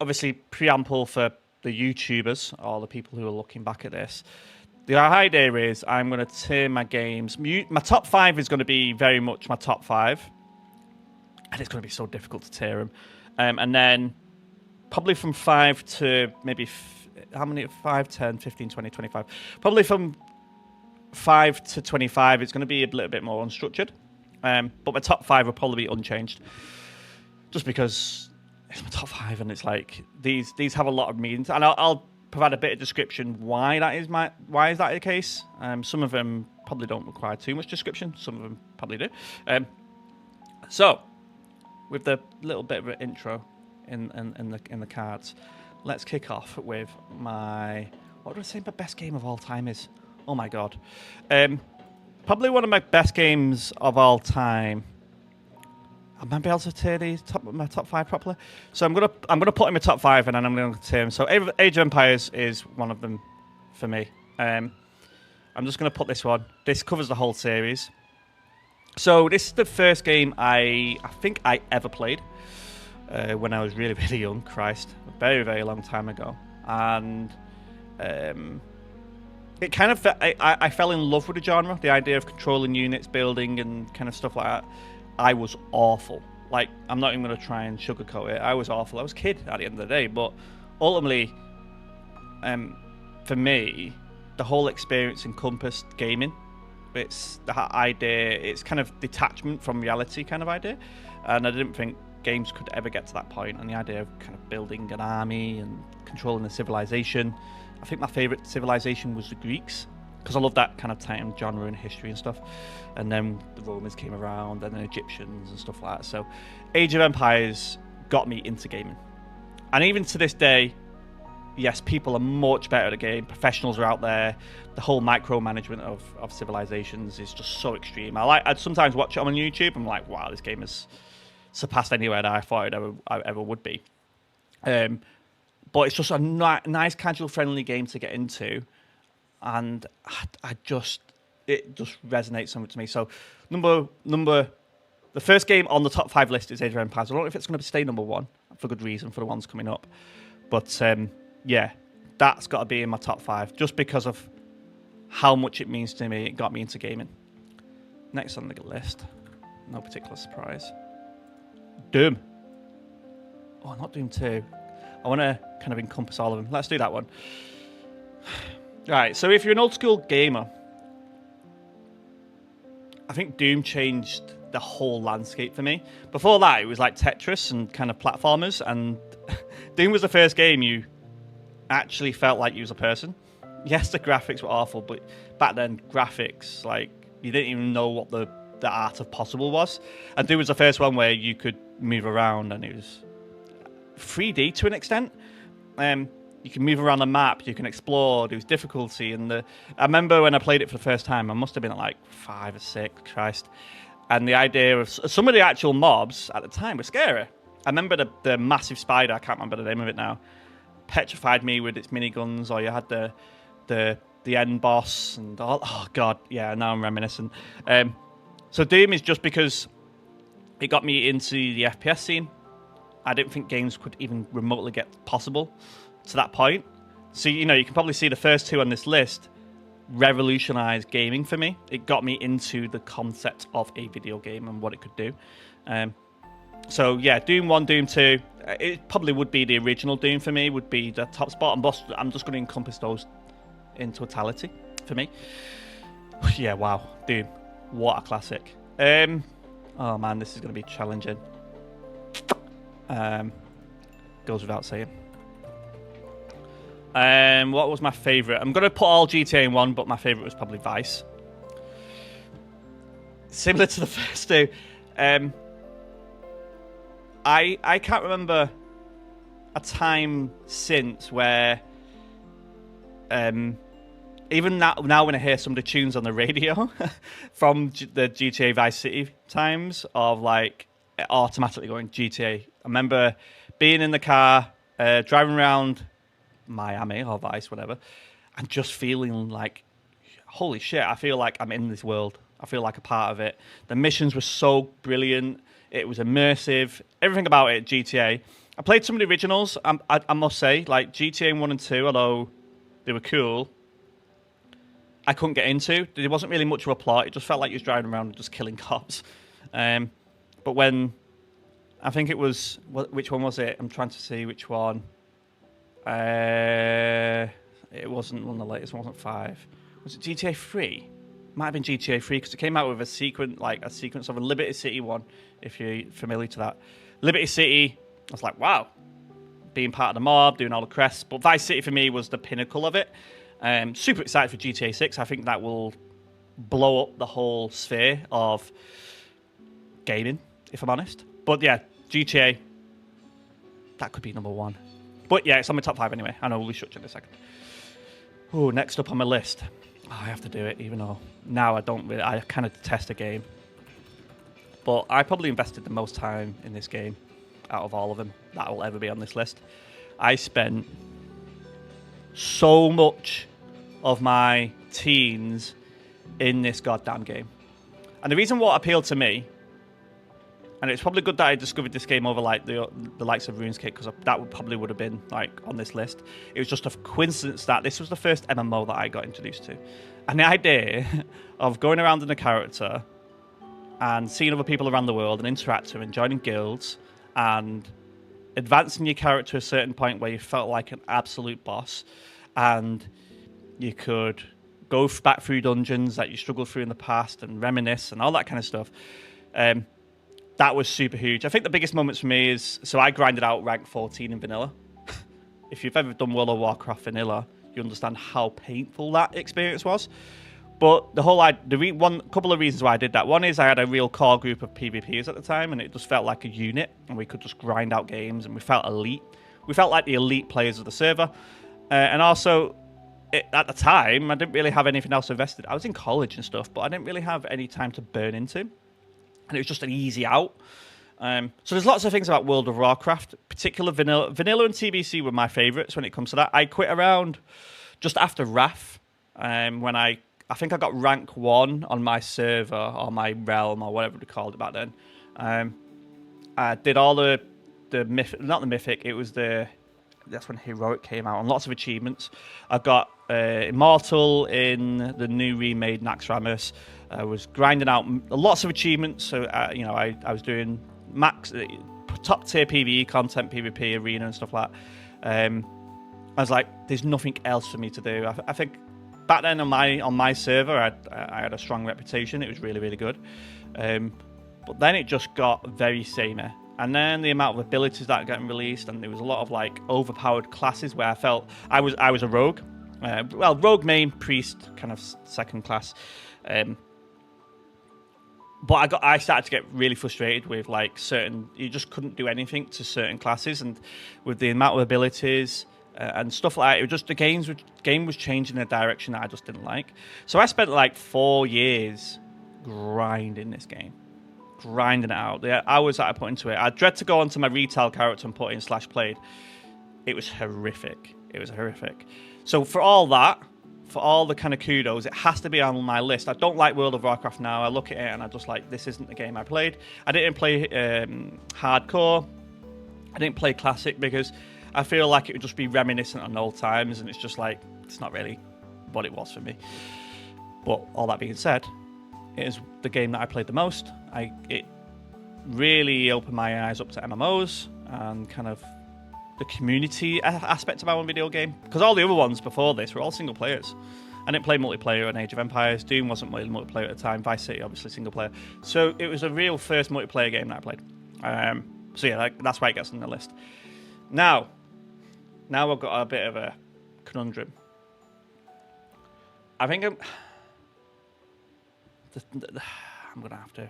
obviously preamble for the YouTubers or the people who are looking back at this. The idea is I'm going to tier my games. My top 5 is going to be very much my top 5. And it's going to be so difficult to tier them. And then probably from 5 to maybe, how many? 5, 10, 15, 20, 25. Probably from 5 to 25, it's going to be a little bit more unstructured. But my top 5 will probably be unchanged. Just because it's my top 5 and it's like, these have a lot of meanings. And I'll provide a bit of description why is that the case. Some of them probably don't require too much description. Some of them probably do. So, with the little bit of an intro in the cards, let's kick off with what do I say my best game of all time is? Oh my god. Probably one of my best games of all time. I might be able to tier my top 5 properly. So I'm gonna put in my top 5 and then I'm gonna tier them. So Age of Empires is one of them for me. I'm just gonna put this one. This covers the whole series. So this is the first game I think I ever played when I was really, really young. Christ, a very, very long time ago. And it kind of I fell in love with the genre, the idea of controlling units, building, and kind of stuff like that. I was awful. Like, I'm not even going to try and sugarcoat it. I was awful. I was a kid at the end of the day. But ultimately, for me, the whole experience encompassed gaming. It's the idea, it's kind of detachment from reality kind of idea. And I didn't think games could ever get to that point. And the idea of kind of building an army and controlling a civilization. I think my favourite civilization was the Greeks, because I love that kind of time genre and history and stuff. And then the Romans came around, and the Egyptians and stuff like that. So Age of Empires got me into gaming. And even to this day, yes, people are much better at the game. Professionals are out there. The whole micromanagement of civilizations is just so extreme. I'd sometimes watch it on YouTube. I'm like, wow, this game has surpassed anywhere that I thought I ever would be. But it's just a nice, casual, friendly game to get into. And it just resonates so much to me. So the first game on the top 5 list is Age of Empires. I don't know if it's going to stay number 1 for good reason for the ones coming up, but yeah, that's got to be in my top 5 just because of how much it means to me. It got me into gaming. Next on the list, no particular surprise, Doom. Oh, not Doom 2. I want to kind of encompass all of them. Let's do that one. Right, so if you're an old school gamer, I think Doom changed the whole landscape for me. Before that, it was like Tetris and kind of platformers, and Doom was the first game you actually felt like you was a person. Yes, the graphics were awful, but back then, graphics, like, you didn't even know what the art of possible was. And Doom was the first one where you could move around, and it was 3D to an extent. You can move around the map, you can explore, there's difficulty. And I remember when I played it for the first time, I must have been at like 5 or 6, Christ. And the idea of some of the actual mobs at the time were scary. I remember the massive spider, I can't remember the name of it now, petrified me with its miniguns, or you had the end boss and all. Oh god, yeah, now I'm reminiscing. So Doom is just because it got me into the FPS scene. I didn't think games could even remotely get possible to that point. So, you can probably see the first 2 on this list revolutionized gaming for me. It got me into the concept of a video game and what it could do. So, yeah, Doom 1, Doom 2, it probably would be the original Doom for me, would be the top spot. I'm just going to encompass those in totality for me. Yeah, wow, Doom. What a classic. Oh, man, this is going to be challenging. Goes without saying. What was my favourite? I'm going to put all GTA in one, but my favourite was probably Vice. Similar to the first 2. I can't remember a time since where even now when I hear some of the tunes on the radio from the GTA Vice City times of like automatically going GTA. I remember being in the car, driving around Miami or Vice, whatever, and just feeling like, holy shit, I feel like I'm in this world. I feel like a part of it. The missions were so brilliant. It was immersive. Everything about it, GTA. I played some of the originals. I must say, like GTA 1 and 2, although they were cool, I couldn't get into. There wasn't really much of a plot. It just felt like you was driving around and just killing cops. But when I think it was, which one was it? I'm trying to see which one. It wasn't one of the latest. It wasn't 5. Was it GTA 3? Might have been GTA 3 because it came out with a sequence of a Liberty City one. If you're familiar to that, Liberty City, I was like, wow, being part of the mob, doing all the crests. But Vice City for me was the pinnacle of it. Super excited for GTA 6. I think that will blow up the whole sphere of gaming, if I'm honest. But yeah, GTA, that could be number 1. But yeah, it's on my top 5 anyway. I know we'll be structured in a second. Oh, next up on my list. Oh, I have to do it, even though now I kind of detest a game. But I probably invested the most time in this game out of all of them that will ever be on this list. I spent so much of my teens in this goddamn game. And the reason what appealed to me, and it's probably good that I discovered this game over like the likes of RuneScape, because that would have been like on this list. It was just a coincidence that this was the first MMO that I got introduced to. And the idea of going around in a character and seeing other people around the world and interacting and joining guilds and advancing your character to a certain point where you felt like an absolute boss, and you could go back through dungeons that you struggled through in the past and reminisce and all that kind of stuff. That was super huge. I think the biggest moments for me is, so I grinded out rank 14 in vanilla. If you've ever done World of Warcraft vanilla, you understand how painful that experience was. But couple of reasons why I did that. One is I had a real core group of PvPers at the time, and it just felt like a unit, and we could just grind out games, and we felt elite. We felt like the elite players of the server. And also, at the time, I didn't really have anything else invested. I was in college and stuff, but I didn't really have any time to burn into. And it was just an easy out. So there's lots of things about World of Warcraft, particular vanilla and TBC were my favourites when it comes to that. I quit around just after Wrath, when I think I got rank 1 on my server, or my realm, or whatever we called it back then. I did all the not the mythic, it was that's when Heroic came out, and lots of achievements. I got Immortal in the new remade Naxxramas. I was grinding out lots of achievements, so I was doing top tier PvE content, PvP arena and stuff like that. I was like, there's nothing else for me to do. I think back then on my server, I had a strong reputation. It was really, really good. But then it just got very samey. And then the amount of abilities that are getting released, and there was a lot of like overpowered classes where I felt I was a rogue. Rogue main, priest, kind of second class. But I started to get really frustrated with like you just couldn't do anything to certain classes, and with the amount of abilities and stuff like that, it was just the game was changing in a direction that I just didn't like. So I spent like 4 years grinding this game, grinding it out. The hours that I put into it, I dread to go onto my retail character and put in /played. It was horrific. It was horrific. So for all the kind of kudos, it has to be on my list. I don't like World of Warcraft now. I look at it and I just like, this isn't the game I played. I didn't play hardcore. I didn't play classic because I feel like it would just be reminiscent on old times, and it's just like, it's not really what it was for me. But all that being said, it is the game that I played the most. It really opened my eyes up to MMOs and kind of the community aspect of our video game, because all the other ones before this were all single players. I didn't play multiplayer on Age of Empires. Doom wasn't really multiplayer at the time. Vice City, obviously, single player. So it was a real first multiplayer game that I played. So yeah, that's why it gets on the list. Now I've got a bit of a conundrum. I think I'm going to have to.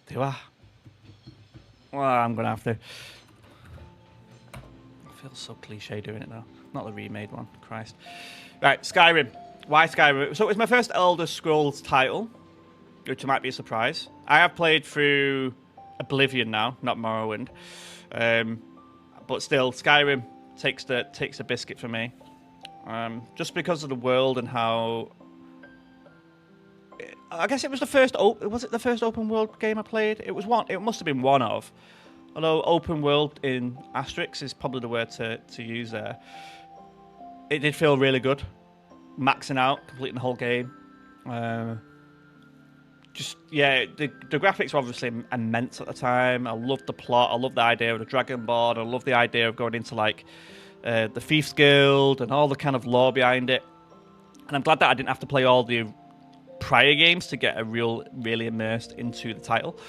Do I? Well, I'm going to have to. It feels so cliche doing it now. Not the remade one. Christ. Right, Skyrim. Why Skyrim? So it was my first Elder Scrolls title, which might be a surprise. I have played through Oblivion now, not Morrowind. But still, Skyrim takes the biscuit for me. Just because of the world and how... I guess it was the first... Was it the first open world game I played? It was one. It must have been one of. although open world in asterisks is probably the word to use there. It did feel really good, maxing out, completing the whole game. The graphics were obviously immense at the time. I loved the plot. I loved the idea of the Dragon Board. I loved the idea of going into like the Thieves Guild and all the kind of lore behind it. And I'm glad that I didn't have to play all the prior games to get really immersed into the title.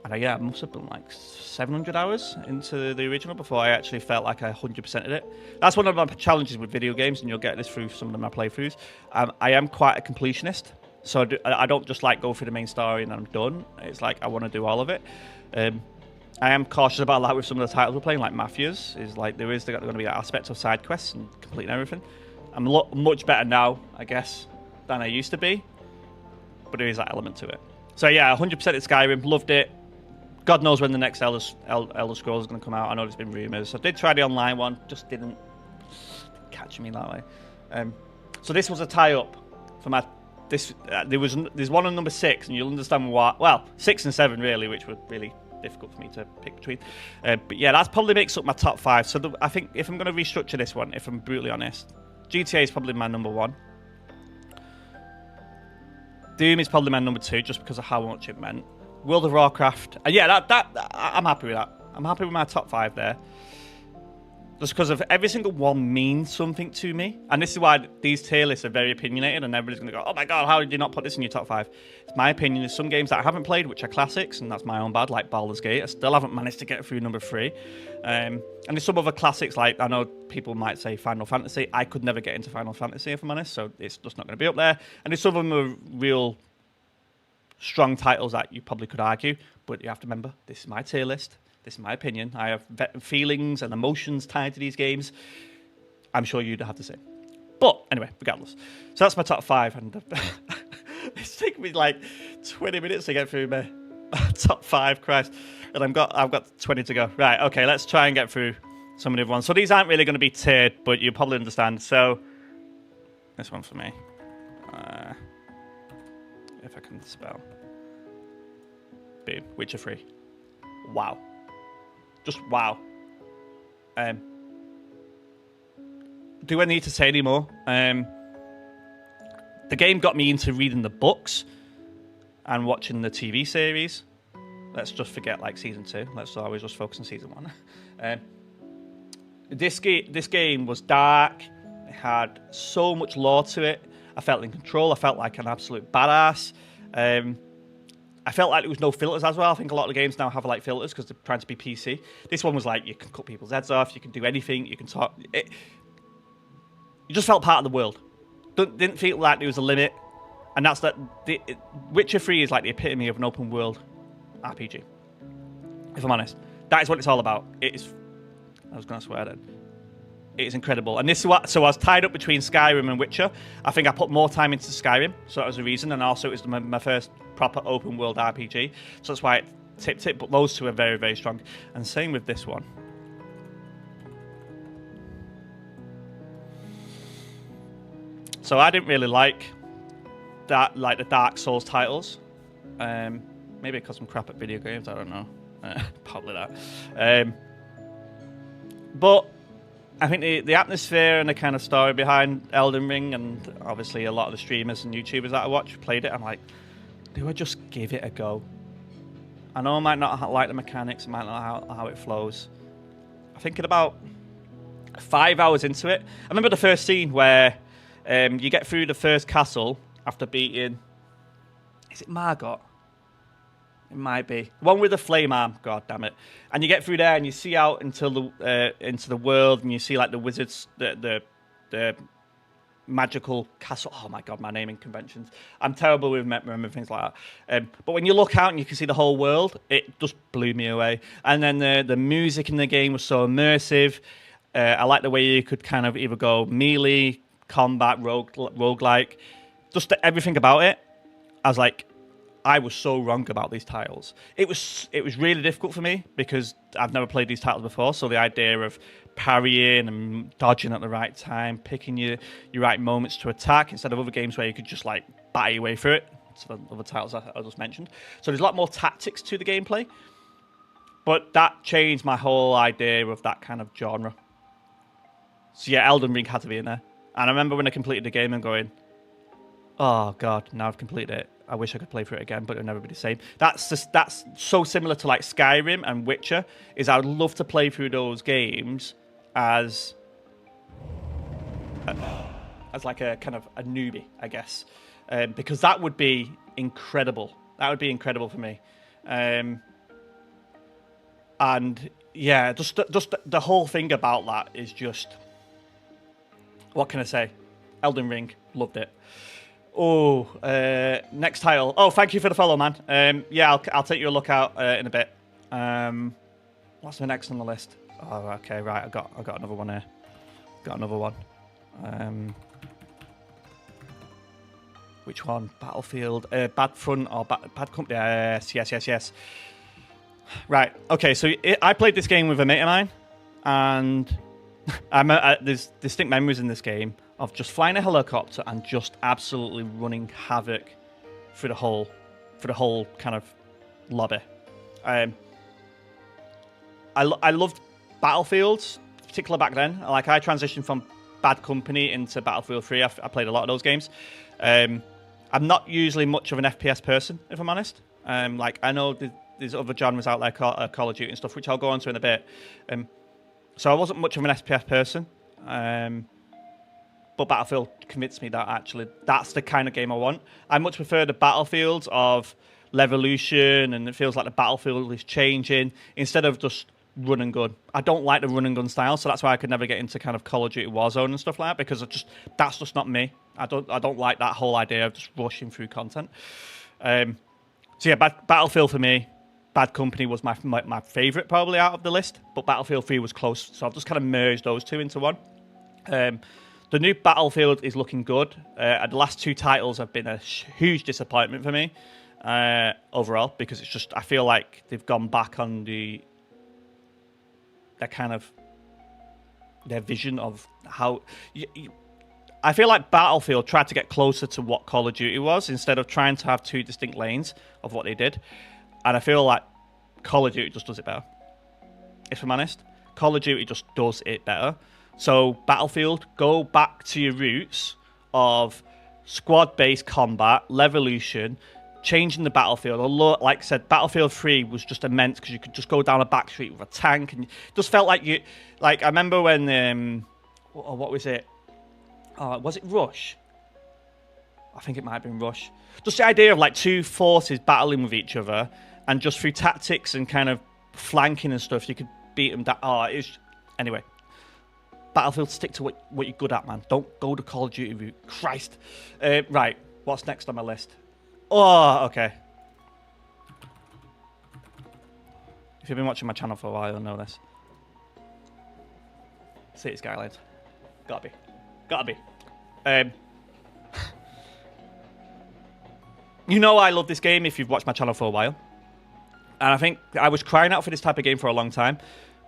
I must have been like 700 hours into the original before I actually felt like I 100%ed it. That's one of my challenges with video games, and you'll get this through some of my playthroughs. I am quite a completionist, so I don't just like go through the main story and I'm done. It's like I want to do all of it. I am cautious about that with some of the titles we're playing, like Mafias. Is like there is going to be that aspect of side quests and completing everything. I'm much better now, I guess, than I used to be, but there is that element to it. So yeah, 100% at Skyrim, loved it. God knows when the next Elder Scrolls is going to come out. I know there's been rumours. I did try the online one, just didn't catch me that way. So this was a tie-up for my... There's one on number 6, and you'll understand why. Well, 6 and 7 really, which were really difficult for me to pick between. But yeah, that probably makes up my top 5. So I think if I'm going to restructure this one, if I'm brutally honest, GTA is probably my number 1. Doom is probably my number 2, just because of how much it meant. World of Warcraft, and yeah, that I'm happy with that. I'm happy with my top 5 there. Just because of every single one means something to me, and this is why these tier lists are very opinionated, and everybody's going to go, "Oh my god, how did you not put this in your top 5?" It's my opinion. There's some games that I haven't played, which are classics, and that's my own bad, like Baldur's Gate. I still haven't managed to get through number 3. And there's some other classics, like I know people might say Final Fantasy. I could never get into Final Fantasy if I'm honest, so it's just not going to be up there. And there's some of them are real strong titles that you probably could argue, but you have to remember, this is my tier list. This is my opinion. I have feelings and emotions tied to these games. I'm sure you'd have the same. But anyway, regardless. So that's my top 5, and it's taken me like 20 minutes to get through my top 5, Christ. And I've got 20 to go. Right, okay, let's try and get through some of the other ones. So these aren't really going to be tiered, but you'll probably understand. So this one for me. If I can spell. Boom. Witcher 3. Wow. Just wow. Do I need to say any more? The game got me into reading the books and watching the TV series. Let's just forget like season 2. Let's always just focus on season 1. This game was dark. It had so much lore to it. I felt in control. I felt like an absolute badass. I felt like there was no filters as well. I think a lot of the games now have like filters because they're trying to be PC. This one was like you can cut people's heads off, you can do anything, you can talk. You just felt part of the world. Didn't feel like there was a limit, and that's that. Witcher 3 is like the epitome of an open world RPG. If I'm honest, that is what it's all about. I was going to swear then. It is incredible, and this is what. So I was tied up between Skyrim and Witcher. I think I put more time into Skyrim, so that was the reason, and also it was my first proper open world RPG, so that's why it tipped it. But those two are very, very strong, and same with this one. So I didn't really like that, like the Dark Souls titles. Maybe because I'm crap at video games. I don't know. Probably that. But I think the atmosphere and the kind of story behind Elden Ring, and obviously a lot of the streamers and YouTubers that I watch played it, I'm like, do I just give it a go? I know I might not like the mechanics, I might not know how it flows. I think in about 5 hours into it, I remember the first scene where you get through the first castle after beating, is it Margot? It might be. One with the flame arm, god damn it. And you get through there and you see out into the world, and you see like the wizards, the magical castle. Oh my god, my naming conventions. I'm terrible with remembering things like that. But when you look out and you can see the whole world, it just blew me away. And then the music in the game was so immersive. I like the way you could kind of either go melee, combat, roguelike. Just everything about it. I was like, I was so wrong about these titles. It was really difficult for me because I've never played these titles before. So the idea of parrying and dodging at the right time, picking your right moments to attack instead of other games where you could just like batter your way through it. So the other titles I just mentioned. So there's a lot more tactics to the gameplay. But that changed my whole idea of that kind of genre. So yeah, Elden Ring had to be in there. And I remember when I completed the game and going, oh god, now I've completed it. I wish I could play through it again, but it'll never be the same. That's so similar to like Skyrim and Witcher. Is I would love to play through those games as like a kind of a newbie, I guess, because that would be incredible. That would be incredible for me. And yeah, just the whole thing about that is just, what can I say? Elden Ring, loved it. Oh, next title. Oh, thank you for the follow, man. Yeah, I'll take you a look out in a bit. What's the next on the list? Oh, okay, right. I got another one here. Got another one. Which one? Battlefield, Bad Front or Bad Company? Yes. Right. Okay. So I played this game with a mate of mine, and there's distinct memories in this game of just flying a helicopter and just absolutely running havoc through the whole kind of lobby. I loved Battlefields, particularly back then. Like I transitioned from Bad Company into Battlefield 3. I played a lot of those games. I'm not usually much of an FPS person, if I'm honest. Like I know there's other genres out there, Call of Duty and stuff, which I'll go on to in a bit. So I wasn't much of an FPS person. But Battlefield convinced me that actually that's the kind of game I want. I much prefer the Battlefields of Levolution, and it feels like the battlefield is changing instead of just run and gun. I don't like the run and gun style, so that's why I could never get into kind of Call of Duty Warzone and stuff like that, because that's just not me. I don't like that whole idea of just rushing through content. So yeah, Battlefield for me, Bad Company was my favorite probably out of the list, but Battlefield 3 was close, so I've just kind of merged those two into one. The new Battlefield is looking good. The last two titles have been a huge disappointment for me overall, because it's just, I feel like they've gone back on their vision of how... I feel like Battlefield tried to get closer to what Call of Duty was instead of trying to have two distinct lanes of what they did. And I feel like Call of Duty just does it better. If I'm honest, Call of Duty just does it better. So Battlefield, go back to your roots of squad-based combat, Levolution, changing the battlefield. Although, like I said, Battlefield 3 was just immense because you could just go down a back street with a tank, and it just felt like you... Like, I remember when... what was it? Was it Rush? I think it might have been Rush. Just the idea of like two forces battling with each other, and just through tactics and kind of flanking and stuff, you could beat them. Anyway, Battlefield, stick to what you're good at, man. Don't go the Call of Duty route. Christ. Right, what's next on my list? Oh, okay. If you've been watching my channel for a while, you'll know this. City Skylines. Gotta be. You know I love this game if you've watched my channel for a while. And I think I was crying out for this type of game for a long time.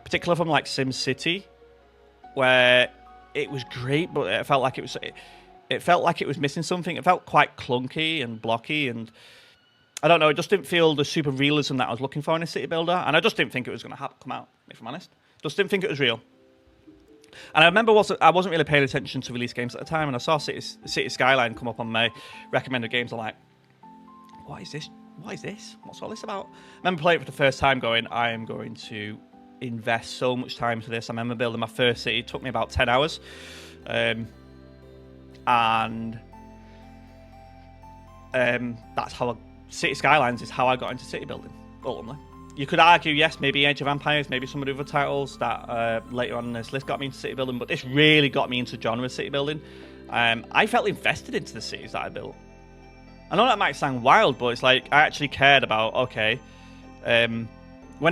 Particularly from like SimCity, where it was great, but it felt like it was missing something. It felt quite clunky and blocky, and I don't know, it just didn't feel the super realism that I was looking for in a city builder, and I just didn't think it was going to come out, if I'm honest. Just didn't think it was real. And I remember I wasn't really paying attention to release games at the time, and I saw City Skyline come up on my recommended games. I'm like, what is this? What's all this about? I remember playing it for the first time going, I am going to invest so much time into this. I remember building my first city. It took me about 10 hours. And that's how City Skylines is how I got into city building, ultimately. You could argue, yes, maybe Age of Empires, maybe some of the other titles that later on in this list got me into city building, but this really got me into genre city building. I felt invested into the cities that I built. I know that might sound wild, but it's like I actually cared about, okay, when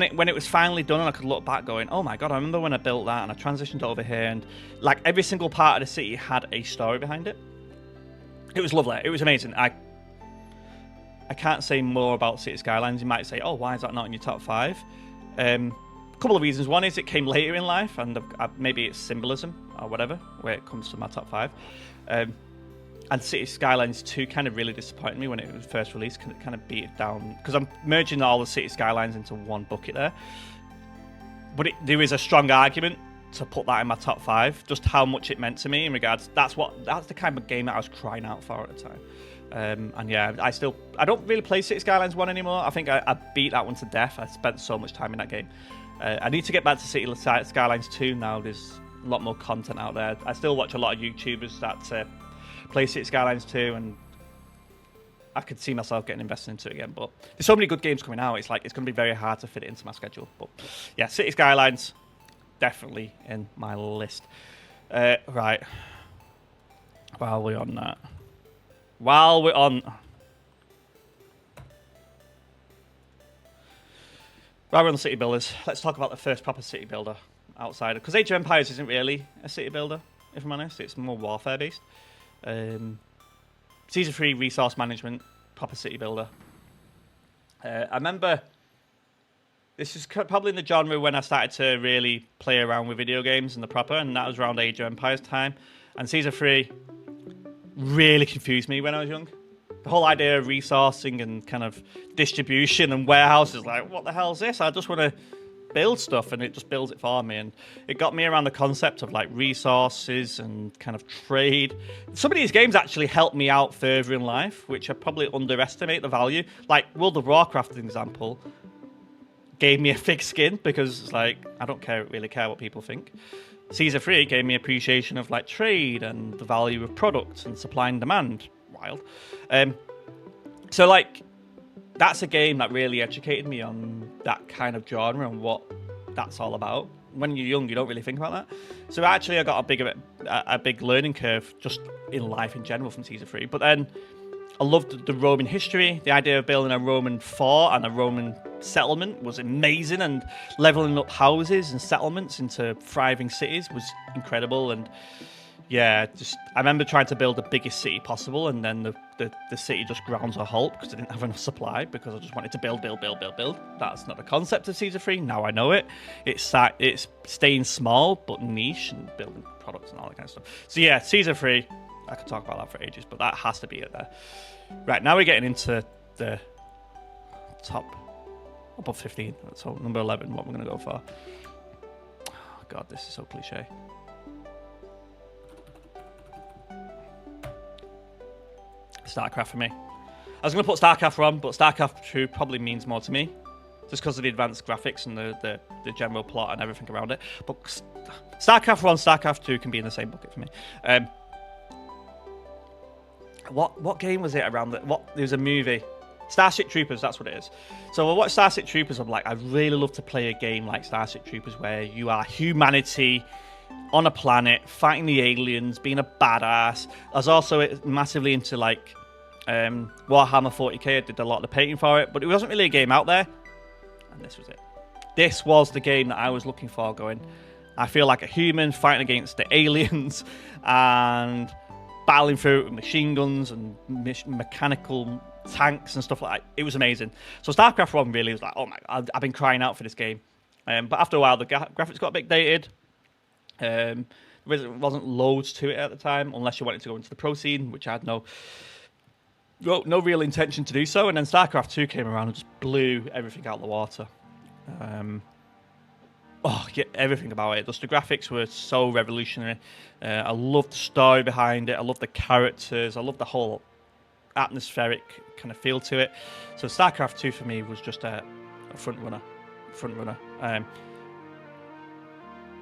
it was finally done and I could look back going, oh my god, I remember when I built that and I transitioned over here, and like every single part of the city had a story behind it. It was lovely. It was amazing. I can't say more about City Skylines. You might say, oh, why is that not in your top 5? A couple of reasons. One is it came later in life, and maybe it's symbolism or whatever, where it comes to my top 5. And City Skylines 2 kind of really disappointed me when it was first released. Kind of beat it down because I'm merging all the City Skylines into one bucket there. But there is a strong argument to put that in my top 5. Just how much it meant to me in regards. That's the kind of game that I was crying out for at the time. And yeah, I don't really play City Skylines 1 anymore. I think I beat that one to death. I spent so much time in that game. I need to get back to City Skylines 2 now. There's a lot more content out there. I still watch a lot of YouTubers that play City Skylines 2, and I could see myself getting invested into it again. But there's so many good games coming out. It's going to be very hard to fit it into my schedule. But yeah, City Skylines definitely in my list. Right. While we're on that. While we're on the city builders, let's talk about the first proper city builder outside. Because Age of Empires isn't really a city builder, if I'm honest. It's more warfare based. Season 3 resource management, proper city builder. I remember this is probably in the genre when I started to really play around with video games and that was around Age of Empires time. And Season 3 really confused me when I was young. The whole idea of resourcing and kind of distribution and warehouses, like, what the hell is this? I just want to build stuff, and it just builds it for me. And it got me around the concept of like resources and kind of trade. Some of these games actually helped me out further in life, which I probably underestimate the value. Like World of Warcraft, for example, gave me a thick skin because like I don't really care what people think. Season 3 gave me appreciation of like trade and the value of products and supply and demand. Wild. So like that's a game that really educated me on that kind of genre and what that's all about. When you're young, you don't really think about that. So actually, I got a big learning curve just in life in general from Season 3. But then I loved the Roman history. The idea of building a Roman fort and a Roman settlement was amazing, and leveling up houses and settlements into thriving cities was incredible. And yeah, I remember trying to build the biggest city possible, and then the city just ground to a halt because I didn't have enough supply, because I just wanted to build. That's not the concept of Season 3. Now I know it. It's staying small but niche and building products and all that kind of stuff. So yeah, Season 3, I could talk about that for ages, but that has to be it there. Right, now we're getting into the top above 15. So number 11, what we're going to go for. Oh, God, this is so cliche. Starcraft for me. I was going to put Starcraft 1, but Starcraft 2 probably means more to me, just because of the advanced graphics and the general plot and everything around it. But Starcraft 1, Starcraft 2 can be in the same bucket for me. What game was it around that? There was a movie, Starship Troopers. That's what it is. So I watched Starship Troopers. I'm like, I'd really love to play a game like Starship Troopers where you are humanity on a planet fighting the aliens, being a badass. I was also massively into like Warhammer 40k. I did a lot of the painting for it, but it wasn't really a game out there. And this was it. This was the game that I was looking for. Going, I feel like a human fighting against the aliens and battling through it with machine guns and mechanical tanks and stuff like that. It was amazing. So StarCraft 1 really was like, oh my God, I've been crying out for this game. But after a while, the graphics got a bit dated. There wasn't loads to it at the time, unless you wanted to go into the pro scene, which I had no real intention to do so. And then StarCraft 2 came around and just blew everything out of the water. Everything about it. Just the graphics were so revolutionary. I loved the story behind it. I loved the characters. I loved the whole atmospheric kind of feel to it. So StarCraft 2 for me was just a front runner.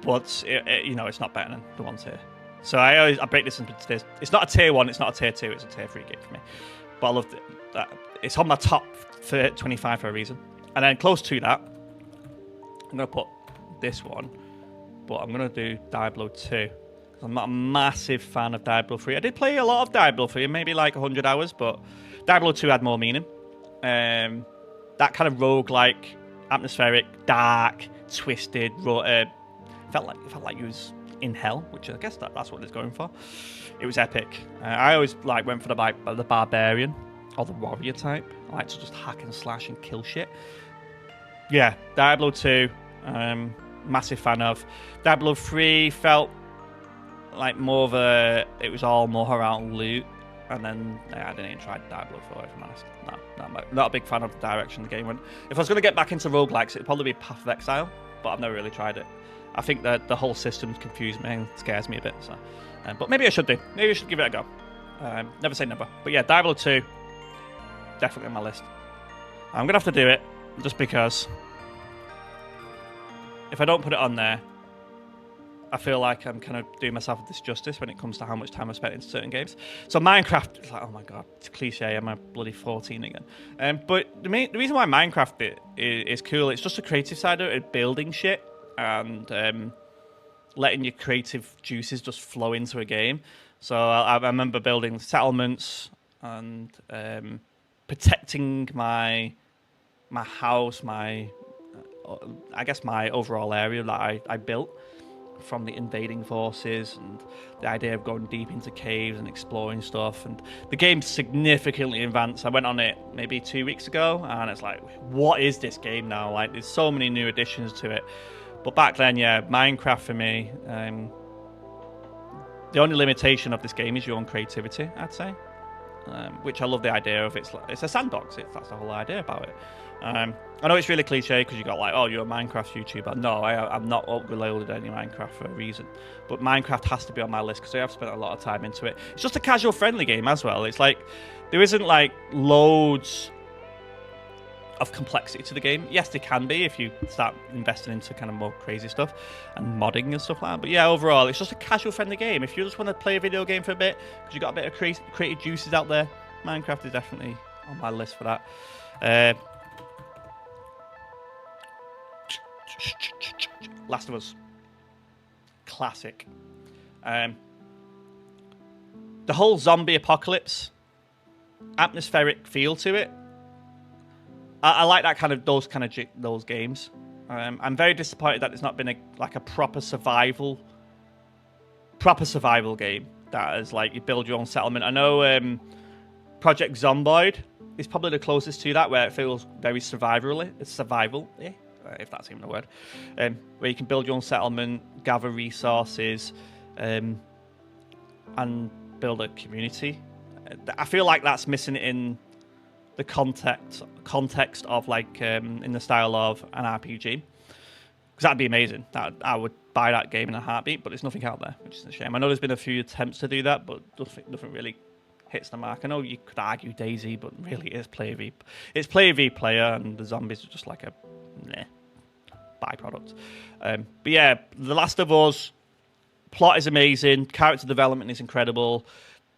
But it's not better than the ones here. So I break this into this. It's not a tier 1. It's not a tier 2. It's a tier 3 game for me. But I loved it. It's on my top 25 for a reason. And then close to that, I'm going to put this one, but I'm going to do Diablo 2. I'm not a massive fan of Diablo 3. I did play a lot of Diablo 3, maybe like 100 hours, but Diablo 2 had more meaning. That kind of roguelike, atmospheric, dark, twisted, felt like you was in hell, which I guess that's what it's going for. It was epic. I always went for the barbarian or the warrior type. I like to just hack and slash and kill shit. Yeah, Diablo 2, massive fan of. Diablo 3 felt like more of it was all more around loot. And then I didn't even try Diablo 4, if I'm honest. No, not a big fan of the direction the game went. If I was going to get back into roguelikes, it'd probably be Path of Exile, but I've never really tried it. I think that the whole system's confused me and scares me a bit. So, but maybe I should do. Maybe I should give it a go. Never say never. But yeah, Diablo 2, definitely on my list. I'm going to have to do it, just because if I don't put it on there, I feel like I'm kind of doing myself a disjustice when it comes to how much time I spent in certain games. So Minecraft, it's like, oh my god, it's a cliche, I'm a bloody 14 again. But the reason why Minecraft is cool, it's just the creative side of it, building shit, and letting your creative juices just flow into a game. So I remember building settlements and protecting my house, I guess my overall area that I built from the invading forces, and the idea of going deep into caves and exploring stuff. And the game's significantly advanced. I went on it maybe 2 weeks ago, and it's like, what is this game now? Like, there's so many new additions to it. But back then, yeah, Minecraft for me, the only limitation of this game is your own creativity, I'd say. Which I love the idea of. It's a sandbox. That's the whole idea about it. I know it's really cliche because you got like, oh, you're a Minecraft YouTuber. No, I'm not uploaded any Minecraft for a reason. But Minecraft has to be on my list because I have spent a lot of time into it. It's just a casual friendly game as well. It's like, there isn't like loads of complexity to the game. Yes, there can be if you start investing into kind of more crazy stuff and modding and stuff like that. But yeah, overall, it's just a casual friendly game. If you just want to play a video game for a bit because you got a bit of creative juices out there, Minecraft is definitely on my list for that. Last of Us, classic. The whole zombie apocalypse, atmospheric feel to it. I like that kind of those games. I'm very disappointed that it's not been a proper survival game that is like you build your own settlement. I know Project Zomboid is probably the closest to that, where it feels very survival, if that's even a word, where you can build your own settlement, gather resources, and build a community. I feel like that's missing in the context of like in the style of an RPG, because that'd be amazing. I would buy that game in a heartbeat, but there's nothing out there, which is a shame. I know there's been a few attempts to do that, but nothing really hits the mark. I know you could argue DayZ, but really it's player v player, and the zombies are just like a byproduct. But yeah, The Last of Us, plot is amazing, character development is incredible,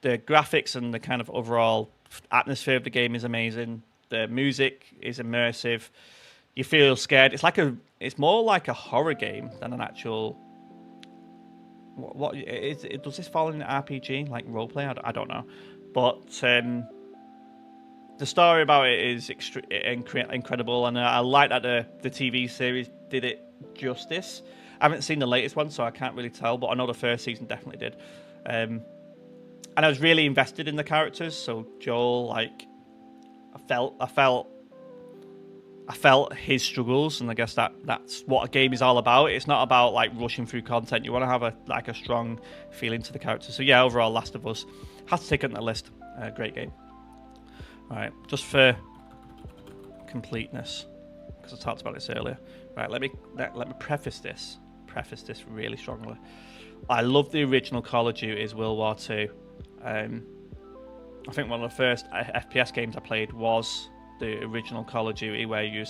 the graphics and the kind of overall atmosphere of the game is amazing, the music is immersive, you feel scared. It's more like a horror game than an actual does this fall in an RPG like roleplay? I don't know, but the story about it is incredible, and I like that the TV series did it justice. I haven't seen the latest one, so I can't really tell, but I know the first season definitely did. And I was really invested in the characters. So Joel, like, I felt his struggles, and I guess that's what a game is all about. It's not about like rushing through content. You want to have a strong feeling to the characters. So yeah, overall, Last of Us has to take it on the list. Great game. All right, just for completeness, because I talked about this earlier. Right, let me preface this really strongly. I love the original Call of Duty's World War II. I think one of the first FPS games I played was the original Call of Duty, where you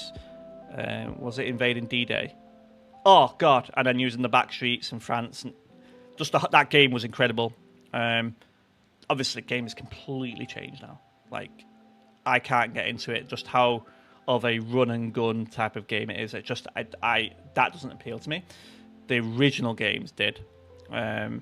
was it invading D-Day? Oh god! And then using the back streets in France, and just that game was incredible. Obviously, the game has completely changed now. Like, I can't get into it. Just how of a run and gun type of game it is. It just that doesn't appeal to me. The original games did, and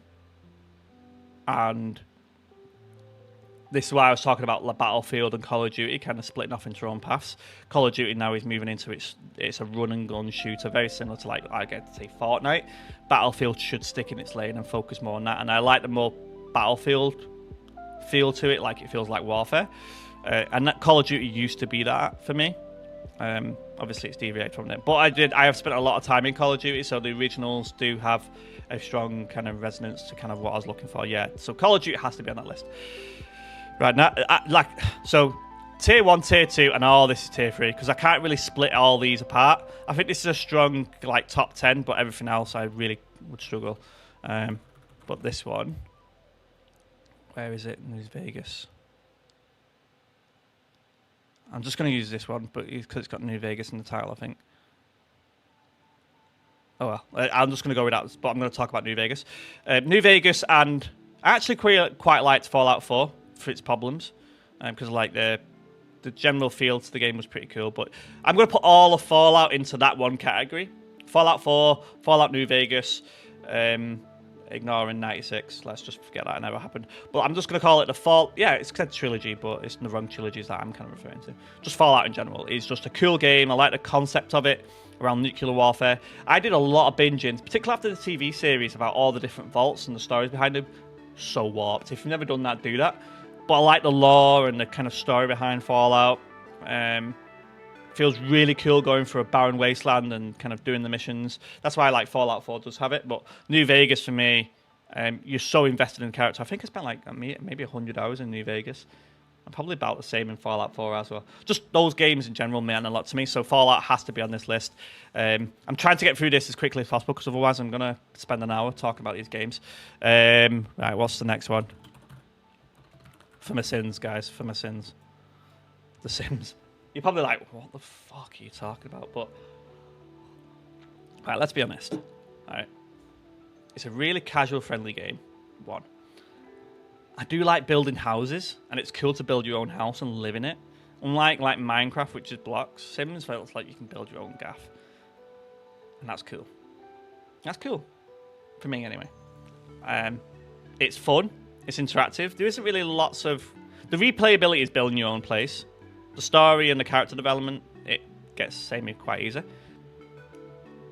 this is why I was talking about Battlefield and Call of Duty kind of splitting off into their own paths. Call of Duty now is moving into it's a run and gun shooter, very similar to like I get to say Fortnite. Battlefield should stick in its lane and focus more on that, and I like the more Battlefield feel to it, like it feels like warfare. And that Call of Duty used to be that for me. Obviously, it's deviated from it, but I have spent a lot of time in Call of Duty, so the originals do have a strong kind of resonance to kind of what I was looking for. Yeah, so Call of Duty has to be on that list. Right now, so tier 1, tier 2, and all this is tier 3 because I can't really split all these apart. I think this is a strong like top 10, but everything else I really would struggle. But this one, where is it? New Vegas. I'm just going to use this one, but because it's got New Vegas in the title, I think. Oh well, I'm just going to go with that, but I'm going to talk about New Vegas. New Vegas, and I actually quite liked Fallout 4 for its problems, because like the general feel to the game was pretty cool. But I'm going to put all of Fallout into that one category. Fallout 4, Fallout New Vegas, ignoring 96. Let's just forget that never happened. But I'm just going to call it the Fall. Yeah, it's said trilogy, but it's the wrong trilogies that I'm kind of referring to. Just Fallout in general. It's just a cool game. I like the concept of it around nuclear warfare. I did a lot of binging, particularly after the TV series, about all the different vaults and the stories behind them. So warped. If you've never done that, do that. But I like the lore and the kind of story behind Fallout. Feels really cool going for a barren wasteland and kind of doing the missions. That's why I like Fallout 4 does have it. But New Vegas for me, you're so invested in the character. I think I spent like maybe 100 hours in New Vegas. I'm probably about the same in Fallout 4 as well. Just those games in general mean a lot to me. So Fallout has to be on this list. I'm trying to get through this as quickly as possible because otherwise I'm going to spend an hour talking about these games. Right, what's the next one? For my sins, guys. For my sins. The Sims. You're probably like, what the fuck are you talking about? But, right, let's be honest. All right. It's a really casual, friendly game. One. I do like building houses, and it's cool to build your own house and live in it. Unlike like Minecraft, which is blocks, Sims feels like you can build your own gaff. And that's cool. That's cool. For me, anyway. It's fun. It's interactive. There isn't really lots of... The replayability is building your own place. The story and the character development, it gets samey quite easy.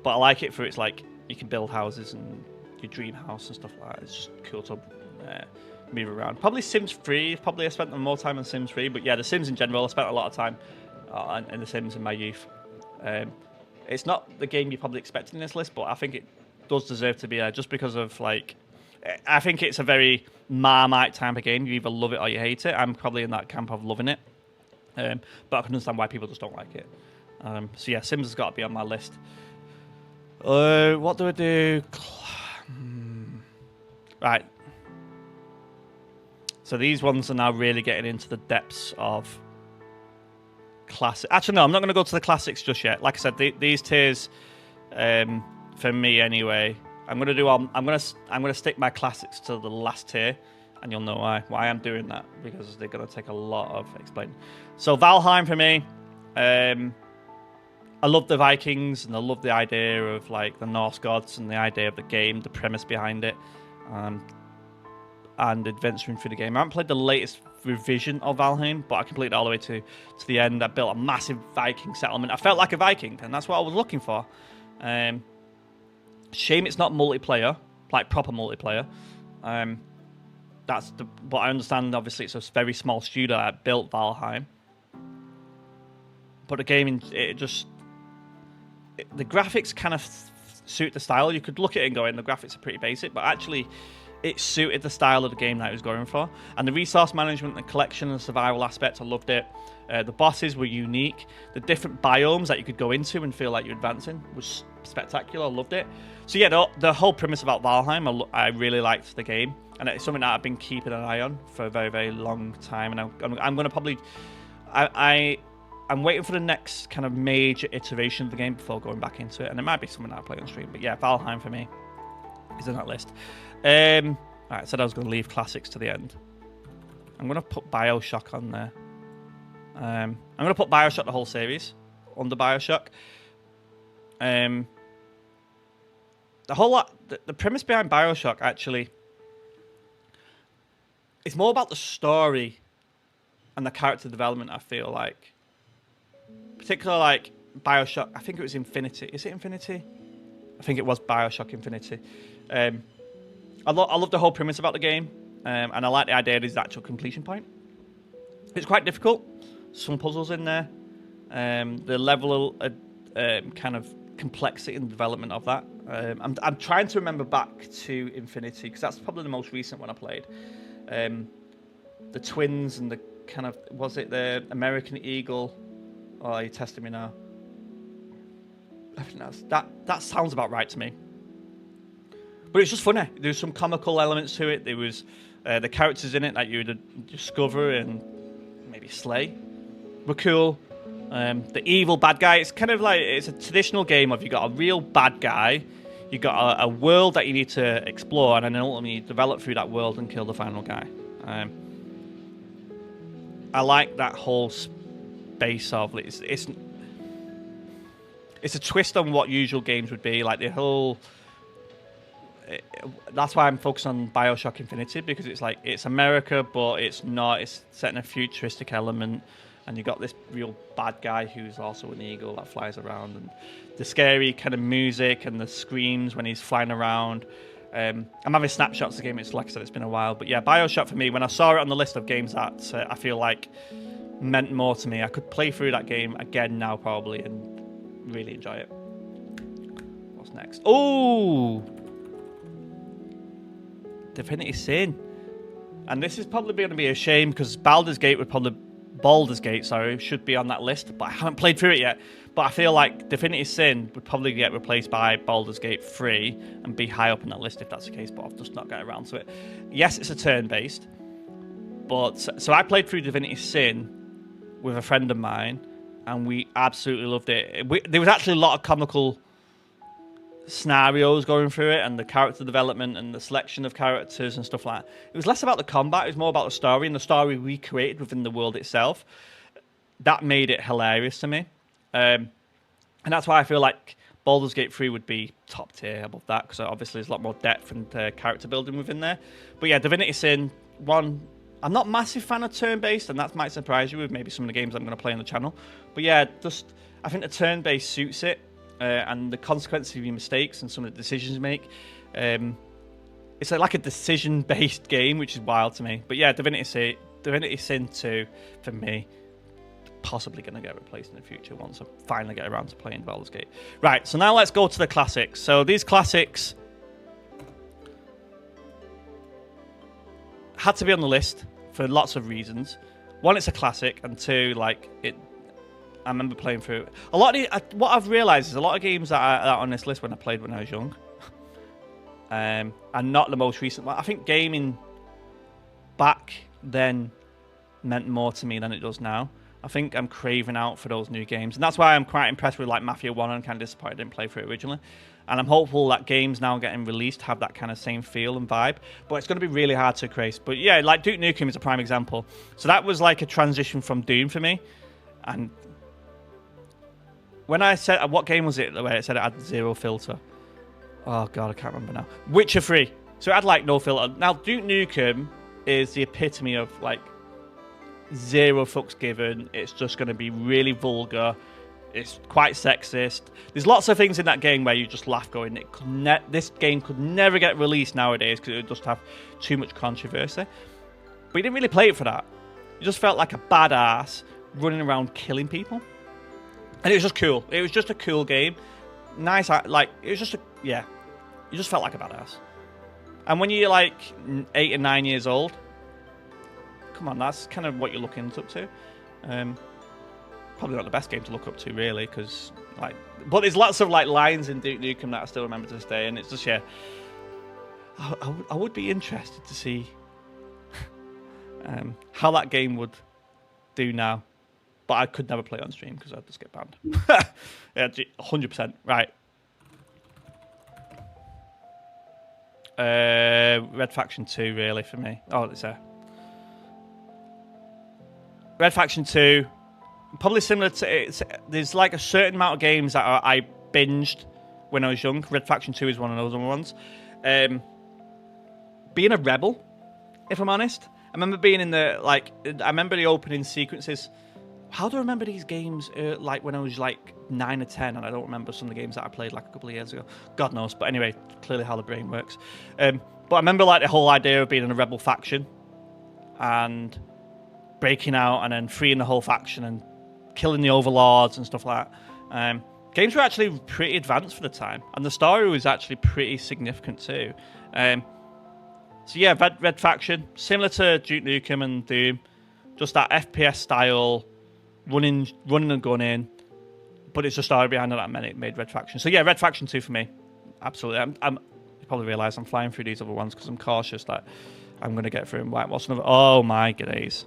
But I like it for it's like, you can build houses and your dream house and stuff like that. It's just cool to move around. Probably Sims 3. Probably I spent more time on Sims 3. But yeah, the Sims in general, I spent a lot of time in the Sims in my youth. It's not the game you probably expected in this list, but I think it does deserve to be there just because of like... I think it's a very Marmite type of game. You either love it or you hate it. I'm probably in that camp of loving it. But I can understand why people just don't like it. So yeah, Sims has got to be on my list. What do I do? Right. So these ones are now really getting into the depths of classic. Actually, no, I'm not going to go to the classics just yet. Like I said, these tiers, for me anyway, I'm going to stick my classics to the last tier, and you'll know why I'm doing that, because they're going to take a lot of explaining. So Valheim for me, I love the Vikings, and I love the idea of like the Norse gods and the idea of the game, the premise behind it, and adventuring through the game. I haven't played the latest revision of Valheim, but I completed it all the way to the end. I built a massive Viking settlement. I felt like a Viking, and that's what I was looking for. Shame it's not multiplayer, like proper multiplayer. But I understand, obviously, it's a very small studio that built Valheim. But the game, the graphics kind of suit the style. You could look at it and go, the graphics are pretty basic, but actually, it suited the style of the game that it was going for. And the resource management, the collection, and the survival aspect, I loved it. The bosses were unique. The different biomes that you could go into and feel like you're advancing was spectacular. I loved it. So yeah, the whole premise about Valheim, I really liked the game. And it's something that I've been keeping an eye on for a very, very long time. And I'm going to probably... I'm waiting for the next kind of major iteration of the game before going back into it. And it might be something that I play on stream. But yeah, Valheim for me is on that list. Alright, I said I was going to leave classics to the end. I'm going to put Bioshock on there. I'm going to put Bioshock, the whole series, under Bioshock. The whole lot, the premise behind Bioshock, actually, it's more about the story and the character development, I feel like. Particularly like Bioshock, I think it was Infinity. Is it Infinity? I think it was Bioshock Infinity. I love the whole premise about the game, and I like the idea of his actual completion point. It's quite difficult. Some puzzles in there. The level of kind of complexity and development of that. I'm trying to remember back to Infinity, because that's probably the most recent one I played. the twins and the kind of, was it the American Eagle? Oh, you're testing me now. I think that sounds about right to me. But it's just funny. There's some comical elements to it. There was the characters in it that you would discover and maybe slay were cool. The evil bad guy. It's kind of like, it's a traditional game of you got a real bad guy, you got a world that you need to explore, and then ultimately develop through that world and kill the final guy. I like that whole space of it's a twist on what usual games would be. Like the whole. That's why I'm focused on Bioshock Infinity, because it's like it's America, but it's not. It's set in a futuristic element, and you got this real bad guy who's also an eagle that flies around, and the scary kind of music and the screams when he's flying around. I'm having snapshots of the game. It's like I said, it's been a while, but yeah, Bioshock for me. When I saw it on the list of games that I feel like meant more to me, I could play through that game again now probably and really enjoy it. What's next? Oh, Divinity Sin. And this is probably going to be a shame because Baldur's Gate should be on that list, but I haven't played through it yet. But I feel like Divinity Sin would probably get replaced by Baldur's Gate 3 and be high up on that list if that's the case, but I've just not got around to it. Yes, it's a turn-based, but so I played through Divinity Sin with a friend of mine, and we absolutely loved it. There was actually a lot of comical scenarios going through it, and the character development and the selection of characters and stuff like that. It was less about the combat, it was more about the story, and the story we created within the world itself. That made it hilarious to me. And that's why I feel like Baldur's Gate 3 would be top tier above that, because obviously there's a lot more depth and character building within there. But yeah, Divinity Sin, one, I'm not a massive fan of turn-based, and that might surprise you with maybe some of the games I'm going to play on the channel. But yeah, just I think the turn-based suits it, and the consequences of your mistakes and some of the decisions you make. It's like a decision-based game, which is wild to me. But yeah, Divinity Sin 2, for me, possibly going to get replaced in the future once I finally get around to playing Baldur's Gate. Right, so now let's go to the classics. So these classics had to be on the list for lots of reasons. One, it's a classic, and two, like it. I remember playing through it. A lot of what I've realised is a lot of games that are on this list when I played when I was young, and not the most recent one. I think gaming back then meant more to me than it does now. I think I'm craving out for those new games, and that's why I'm quite impressed with like Mafia 1 and kind of disappointed I didn't play through it originally. And I'm hopeful that games now getting released have that kind of same feel and vibe, but it's going to be really hard to create. But yeah, like Duke Nukem is a prime example. So that was like a transition from Doom for me. And when I said, what game was it where it said it had zero filter? Oh god, I can't remember now. Witcher 3. So it had like no filter. Now Duke Nukem is the epitome of like zero fucks given. It's just going to be really vulgar. It's quite sexist. There's lots of things in that game where you just laugh going, this game could never get released nowadays because it would just have too much controversy. But you didn't really play it for that. You just felt like a badass running around killing people. And it was just cool. It was just a cool game. Nice, like, it was just yeah. You just felt like a badass. And when you're like 8 or 9 years old, come on, that's kind of what you're looking up to. Probably not the best game to look up to, really, because like, but there's lots of like lines in Duke Nukem that I still remember to this day, and it's just yeah. I would be interested to see how that game would do now, but I could never play it on stream because I'd just get banned. Yeah, 100%. Right. Red Faction 2, really, for me. Oh, it's there. Red Faction 2, probably similar to... there's like a certain amount of games that I binged when I was young. Red Faction 2 is one of those ones. Being a rebel, if I'm honest. I remember being in the... like, I remember the opening sequences. How do I remember these games like when I was like 9 or 10, and I don't remember some of the games that I played like a couple of years ago. God knows. But anyway, clearly how the brain works. But I remember like the whole idea of being in a rebel faction and breaking out and then freeing the whole faction and killing the overlords and stuff like that. Games were actually pretty advanced for the time, and the story was actually pretty significant too. So yeah, Red Faction, similar to Duke Nukem and Doom, just that FPS style, running and gunning, but it's a story behind it that made Red Faction. So yeah, Red Faction 2 for me, absolutely. You probably realise I'm flying through these other ones because I'm cautious that I'm going to get through them. Right, what's another? Oh my days.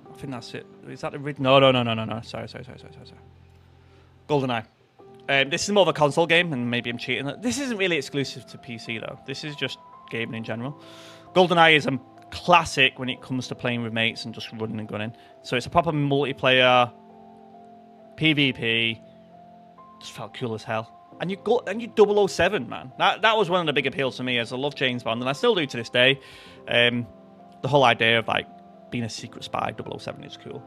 I think that's it. Is that the no? Sorry. GoldenEye. This is more of a console game, and maybe I'm cheating. This isn't really exclusive to PC, though. This is just gaming in general. GoldenEye is a classic when it comes to playing with mates and just running and gunning. So it's a proper multiplayer, PvP. Just felt cool as hell. And you 007, man. That was one of the big appeals to me, as I love James Bond, and I still do to this day. The whole idea of like being a secret spy, 007 is cool.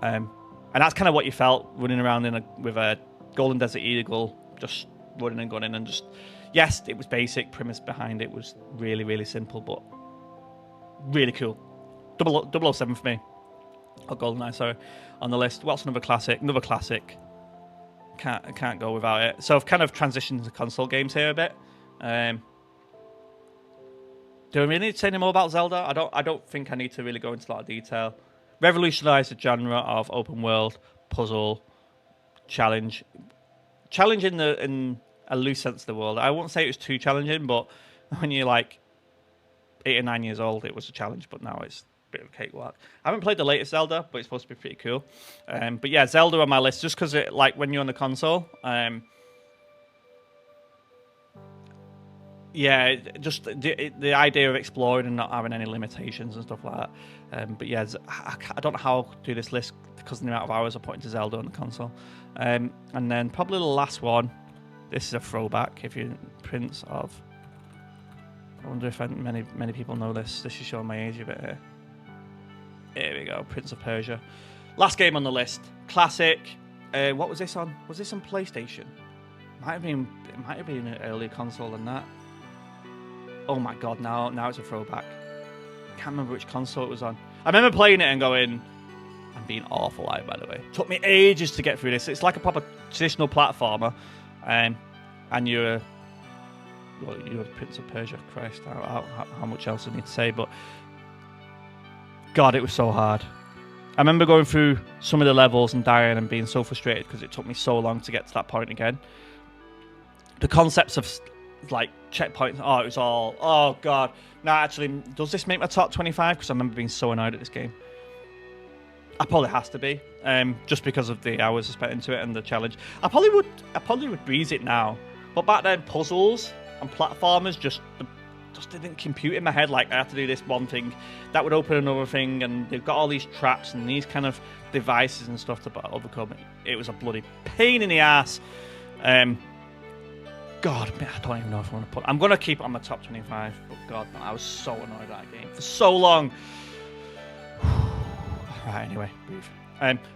And that's kind of what you felt running around with a Golden Desert Eagle, just running and gunning, and just, yes, it was basic. Premise behind it was really, really simple, but really cool. 007 for me. Or GoldenEye, sorry, on the list. What's another classic? Another classic. Can't go without it. So I've kind of transitioned to console games here a bit. Do I really need to say any more about Zelda? I don't think I need to really go into a lot of detail. Revolutionized the genre of open world puzzle challenge in a loose sense of the world. I won't say it was too challenging, but when you're like 8 or 9 years old, it was a challenge. But now it's a bit of a cakewalk. I haven't played the latest Zelda, but it's supposed to be pretty cool. But yeah, Zelda on my list just because it, like, when you're on the console. Yeah, just the idea of exploring and not having any limitations and stuff like that. But yeah, I don't know how to do this list because of the amount of hours I put into Zelda on the console. And then probably the last one. This is a throwback. If you're Prince of, I wonder if many people know this. This is showing my age a bit here. Here we go, Prince of Persia. Last game on the list, classic. What was this on? Was this on PlayStation? It might have been an earlier console than that. Oh my god, now it's a throwback. I can't remember which console it was on. I remember playing it and going, I'm being awful at it, by the way. It took me ages to get through this. It's like a proper traditional platformer. And you're the Prince of Persia. Christ, how much else I need to say? But God, it was so hard. I remember going through some of the levels and dying and being so frustrated because it took me so long to get to that point again. The concepts of like checkpoints, it was all, oh God. No, actually, does this make my top 25? Because I remember being so annoyed at this game. I probably has to be, just because of the hours I spent into it and the challenge. I probably would breeze it now, but back then puzzles and platformers just didn't compute in my head. Like, I had to do this one thing that would open another thing, and they've got all these traps and these kind of devices and stuff to overcome. It was a bloody pain in the ass. God, I don't even know if I want to put. I'm gonna keep it on my top 25. But God, man, I was so annoyed at that game for so long. Right, anyway, breathe.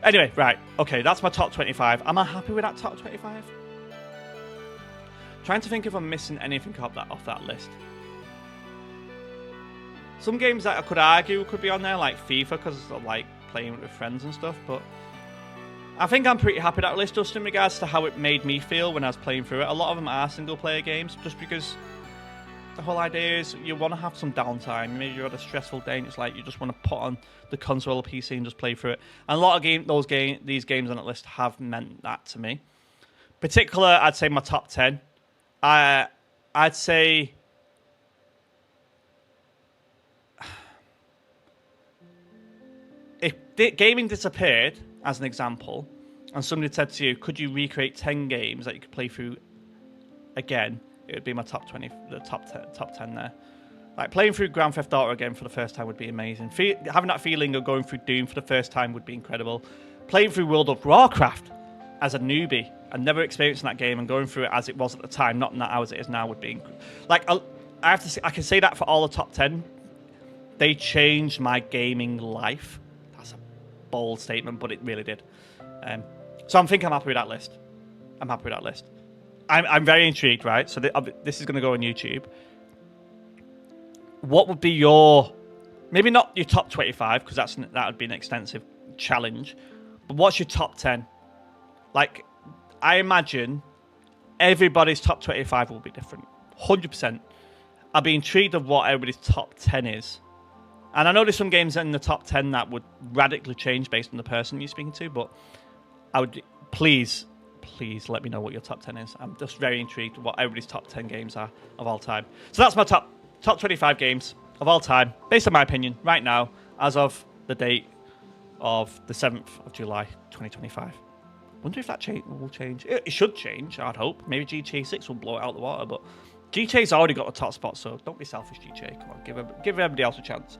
Anyway, right, okay, that's my top 25. Am I happy with that top 25? Trying to think if I'm missing anything off that list. Some games that I could argue could be on there, like FIFA, because I like playing with friends and stuff, but I think I'm pretty happy with that list, just in regards to how it made me feel when I was playing through it. A lot of them are single-player games, just because the whole idea is you want to have some downtime. Maybe you're at a stressful day and it's like you just want to put on the console or PC and just play through it. And a lot of these games on that list have meant that to me. Particular, I'd say my top 10. I'd say if gaming disappeared, as an example, and somebody said to you, could you recreate 10 games that you could play through again, it would be my top 20, the top 10 there. Like, playing through Grand Theft Auto again for the first time would be amazing. Having that feeling of going through Doom for the first time would be incredible. Playing through World of Warcraft as a newbie and never experiencing that game and going through it as it was at the time, not now as it is now, would be like, I have to say, I can say that for all the top 10. They changed my gaming life. That's a bold statement, but it really did. So I'm happy with that list. I'm happy with that list. I'm very intrigued, right? So this is going to go on YouTube. What would be your, maybe not your top 25, because that would be an extensive challenge, but what's your top 10? Like, I imagine everybody's top 25 will be different, 100%. I'd be intrigued of what everybody's top 10 is. And I know there's some games in the top 10 that would radically change based on the person you're speaking to, but I would please let me know what your top 10 is. I'm just very intrigued what everybody's top 10 games are of all time. So that's my top 25 games of all time, based on my opinion, right now, as of the date of the 7th of July, 2025. Wonder if that will change. It should change, I'd hope. Maybe GTA 6 will blow it out the water, but GTA's already got a top spot, so don't be selfish, GTA. Come on, give everybody else a chance.